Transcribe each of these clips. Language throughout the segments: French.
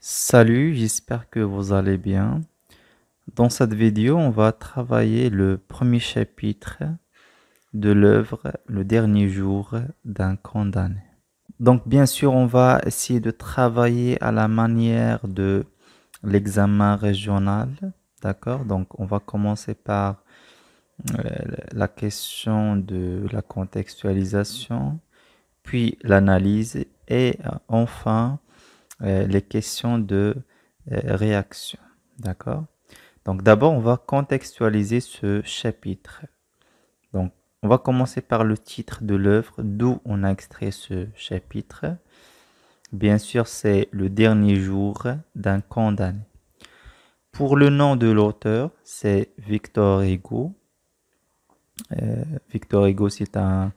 Salut, j'espère que vous allez bien. Dans cette vidéo, on va travailler le premier chapitre de l'œuvre Le dernier jour d'un condamné. Donc, bien sûr, on va essayer de travailler à la manière de l'examen régional. D'accord? Donc, on va commencer par euh, la question de la contextualisation, puis l'analyse et enfin les questions de réaction. D'accord? Donc d'abord, on va contextualiser ce chapitre. Donc, on va commencer par le titre de l'œuvre, d'où on a extrait ce chapitre. Bien sûr, c'est le dernier jour d'un condamné. Pour le nom de l'auteur, c'est Victor Hugo. Victor Hugo, c'est un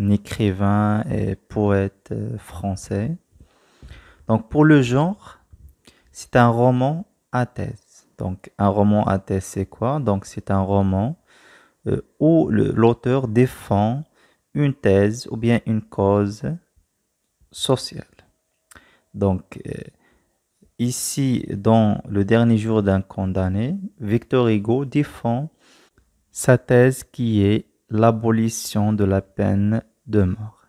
écrivain et poète français. Donc, pour le genre, c'est un roman à thèse. Donc, un roman à thèse, c'est quoi? Donc, c'est un roman où l'auteur défend une thèse ou bien une cause sociale. Donc, ici, dans Le dernier jour d'un condamné, Victor Hugo défend sa thèse qui est l'abolition de la peine de mort.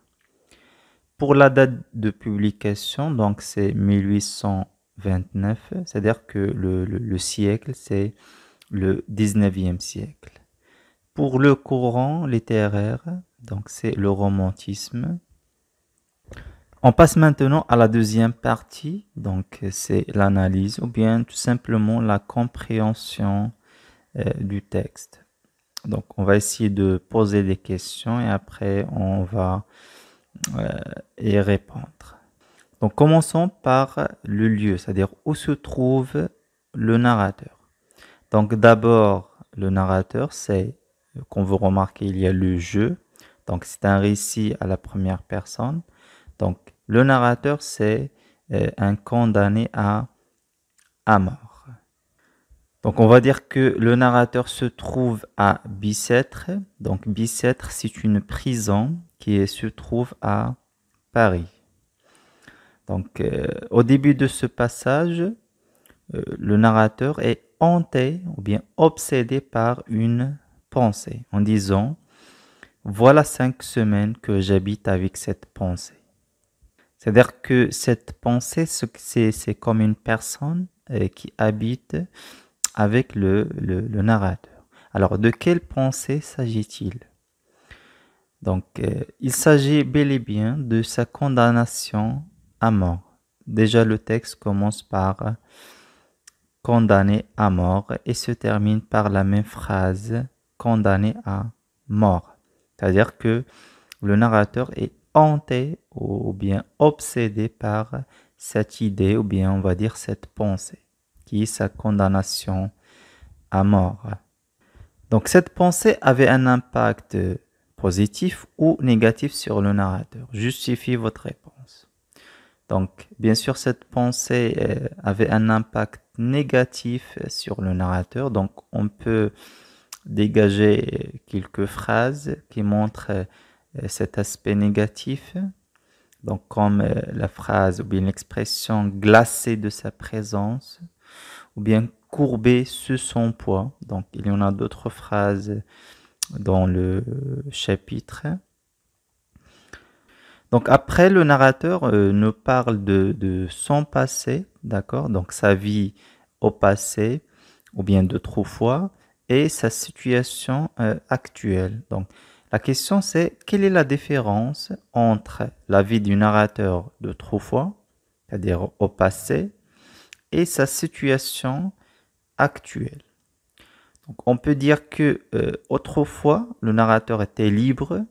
Pour la date de publication, donc c'est 1829, c'est-à-dire que le siècle, c'est le 19e siècle. Pour le courant littéraire, donc c'est le romantisme. On passe maintenant à la deuxième partie, donc c'est l'analyse ou bien tout simplement la compréhension du texte. Donc on va essayer de poser des questions et après on va euh, y répondre. Donc commençons par le lieu, c'est-à-dire où se trouve le narrateur. Donc d'abord, le narrateur, c'est, comme vous remarquez, il y a le jeu. Donc c'est un récit à la première personne. Donc le narrateur, c'est un condamné à mort. Donc on va dire que le narrateur se trouve à Bicêtre. Donc Bicêtre, c'est une prison qui se trouve à Paris. Donc au début de ce passage, le narrateur est hanté ou bien obsédé par une pensée en disant, voilà 5 semaines que j'habite avec cette pensée. C'est-à-dire que cette pensée, c'est comme une personne qui habite avec le narrateur. Alors, de quelle pensée s'agit-il? Donc, il s'agit bel et bien de sa condamnation à mort. Déjà, le texte commence par condamné à mort et se termine par la même phrase, condamné à mort. C'est-à-dire que le narrateur est hanté ou bien obsédé par cette idée ou bien on va dire cette pensée qui est sa condamnation à mort. Donc cette pensée avait un impact positif ou négatif sur le narrateur. Justifiez votre réponse. Donc, bien sûr, cette pensée avait un impact négatif sur le narrateur. Donc, on peut dégager quelques phrases qui montrent cet aspect négatif. Donc, comme la phrase ou bien l'expression glacée de sa présence, ou bien courbé sous son poids. Donc, il y en a d'autres phrases dans le chapitre. Donc après, le narrateur nous parle de son passé, d'accord? Donc sa vie au passé, ou bien d'autrefois, et sa situation actuelle. Donc la question c'est, quelle est la différence entre la vie du narrateur d'autrefois, c'est-à-dire au passé, et sa situation actuelle? Donc on peut dire que autrefois, le narrateur était libre,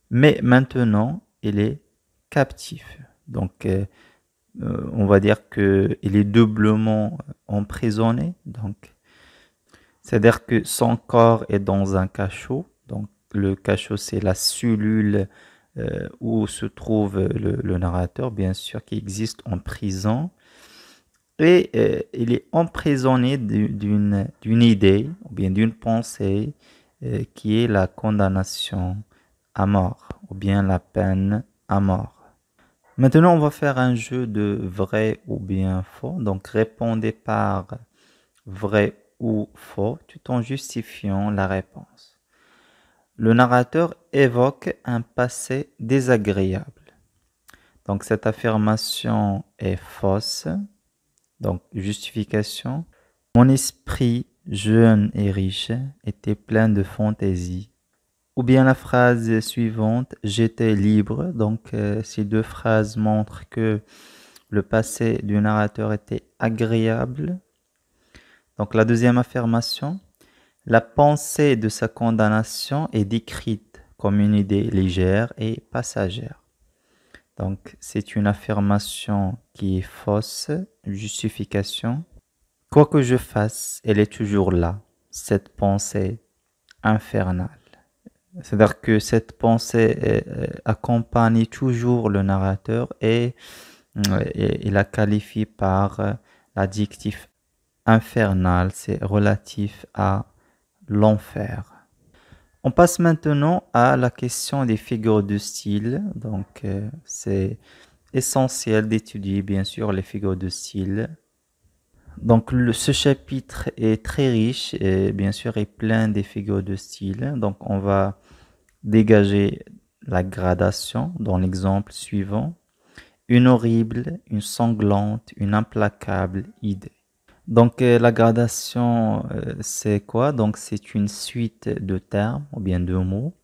mais maintenant, il est captif. Donc, on va dire qu'il est doublement emprisonné. Donc, c'est-à-dire que son corps est dans un cachot. Donc, le cachot, c'est la cellule où se trouve le narrateur, bien sûr, qui existe en prison. Et il est emprisonné d'une idée, ou bien d'une pensée, qui est la condamnation à mort, ou bien la peine à mort. Maintenant, on va faire un jeu de vrai ou bien faux. Donc, répondez par vrai ou faux tout en justifiant la réponse. Le narrateur évoque un passé désagréable. Donc, cette affirmation est fausse. Donc, justification. Mon esprit jeune et riche était plein de fantaisie. Ou bien la phrase suivante, j'étais libre. Donc, ces deux phrases montrent que le passé du narrateur était agréable. Donc, la deuxième affirmation, la pensée de sa condamnation est décrite comme une idée légère et passagère. Donc, c'est une affirmation qui est fausse, justification. Quoi que je fasse, elle est toujours là, cette pensée infernale. C'est-à-dire que cette pensée accompagne toujours le narrateur et la qualifie par l'adjectif infernal, c'est relatif à l'enfer. On passe maintenant à la question des figures de style. Donc, c'est essentiel d'étudier bien sûr les figures de style. Donc ce chapitre est très riche et bien sûr est plein des figures de style. Donc on va dégager la gradation dans l'exemple suivant. Une horrible, une sanglante, une implacable idée. Donc la gradation c'est quoi? Donc c'est une suite de termes ou bien de mots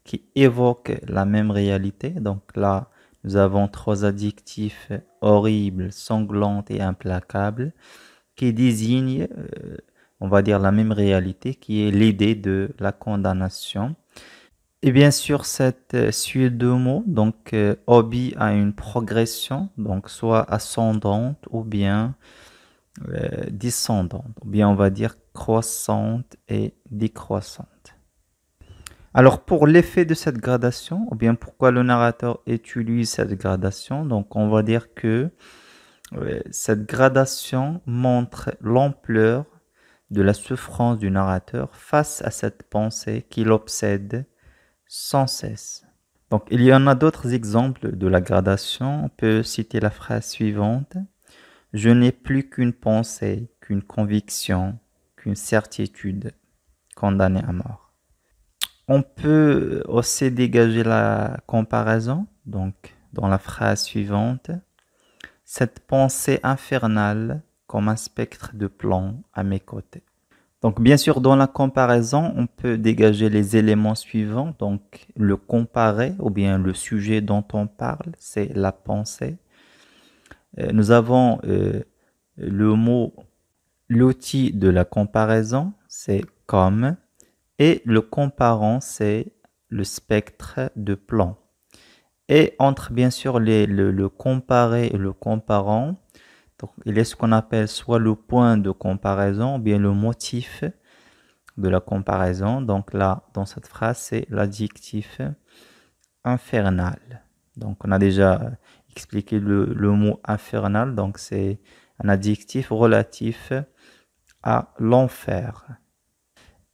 qui évoquent la même réalité. Donc là nous avons trois adjectifs horrible, sanglante et implacable qui désigne, on va dire, la même réalité, qui est l'idée de la condamnation. Et bien sûr, cette suite de mots, donc obéit à une progression, donc soit ascendante ou bien descendante, ou bien on va dire croissante et décroissante. Alors pour l'effet de cette gradation, ou bien pourquoi le narrateur utilise cette gradation, donc on va dire que cette gradation montre l'ampleur de la souffrance du narrateur face à cette pensée qui l'obsède sans cesse. Donc, il y en a d'autres exemples de la gradation. On peut citer la phrase suivante. Je n'ai plus qu'une pensée, qu'une conviction, qu'une certitude condamnée à mort. On peut aussi dégager la comparaison. Donc, dans la phrase suivante, cette pensée infernale comme un spectre de plomb à mes côtés. Donc, bien sûr, dans la comparaison, on peut dégager les éléments suivants. Donc, le comparer ou bien le sujet dont on parle, c'est la pensée. Nous avons le mot, l'outil de la comparaison, c'est comme. Et le comparant, c'est le spectre de plomb. Et entre, bien sûr, le comparé et le comparant, donc, il y a ce qu'on appelle soit le point de comparaison ou bien le motif de la comparaison. Donc là, dans cette phrase, c'est l'adjectif infernal. Donc on a déjà expliqué le mot infernal. Donc c'est un adjectif relatif à l'enfer.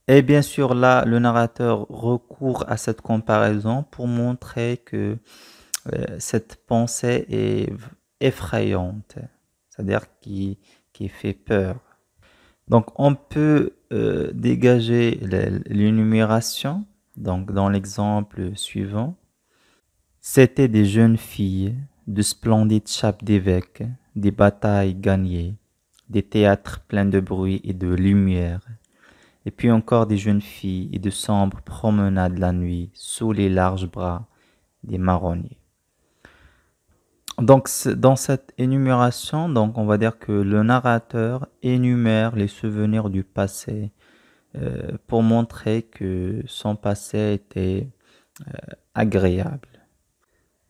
Et bien sûr, là, le narrateur recourt à cette comparaison pour montrer que cette pensée est effrayante, c'est-à-dire qui fait peur. Donc, on peut dégager l'énumération. Donc, dans l'exemple suivant, c'était des jeunes filles, de splendides chapes d'évêques, des batailles gagnées, des théâtres pleins de bruit et de lumière, et puis encore des jeunes filles et de sombres promenades la nuit sous les larges bras des marronniers. Donc, dans cette énumération, donc on va dire que le narrateur énumère les souvenirs du passé pour montrer que son passé était agréable,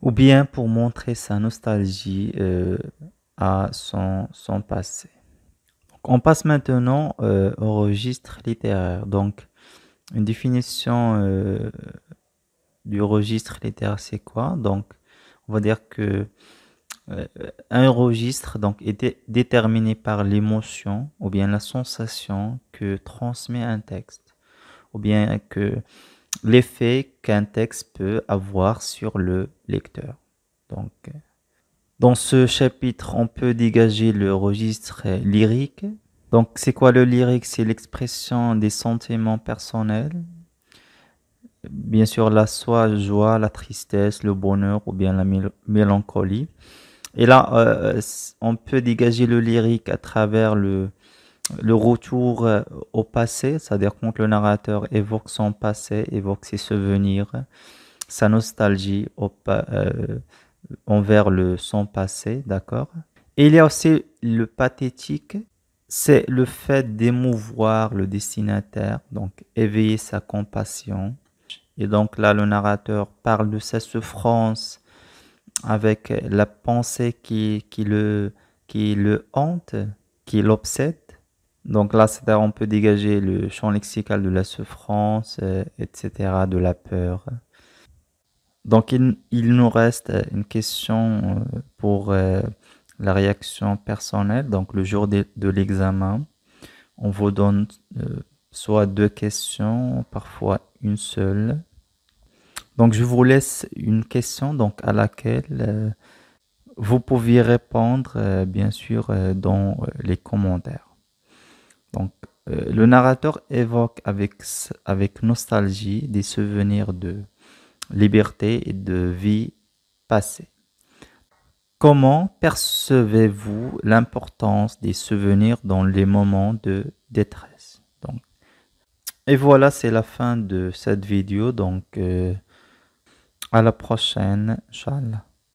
ou bien pour montrer sa nostalgie à son passé. Donc, on passe maintenant au registre littéraire. Donc, une définition du registre littéraire, c'est quoi? Donc, on va dire que un registre donc est déterminé par l'émotion ou bien la sensation que transmet un texte ou bien que l'effet qu'un texte peut avoir sur le lecteur. Donc Dans ce chapitre, on peut dégager le registre lyrique. Donc, c'est quoi le lyrique? C'est l'expression des sentiments personnels. Bien sûr, la joie, la tristesse, le bonheur ou bien la mélancolie. Et là, on peut dégager le lyrique à travers le retour au passé, c'est-à-dire quand le narrateur évoque son passé, évoque ses souvenirs, sa nostalgie envers son passé, d'accord? Et il y a aussi le pathétique, c'est le fait d'émouvoir le destinataire, donc éveiller sa compassion. Et donc là, le narrateur parle de sa souffrance avec la pensée qui le hante, qui l'obsède. Donc là, c'est-à-dire on peut dégager le champ lexical de la souffrance, etc., de la peur. Donc il nous reste une question pour la réaction personnelle. Donc le jour de l'examen, on vous donne soit deux questions, parfois une seule. Donc je vous laisse une question donc à laquelle vous pouviez répondre bien sûr dans les commentaires. Donc le narrateur évoque avec nostalgie des souvenirs de liberté et de vie passée. Comment percevez-vous l'importance des souvenirs dans les moments de détresse? Donc, et voilà, c'est la fin de cette vidéo. Donc, à la prochaine, Inch'Allah.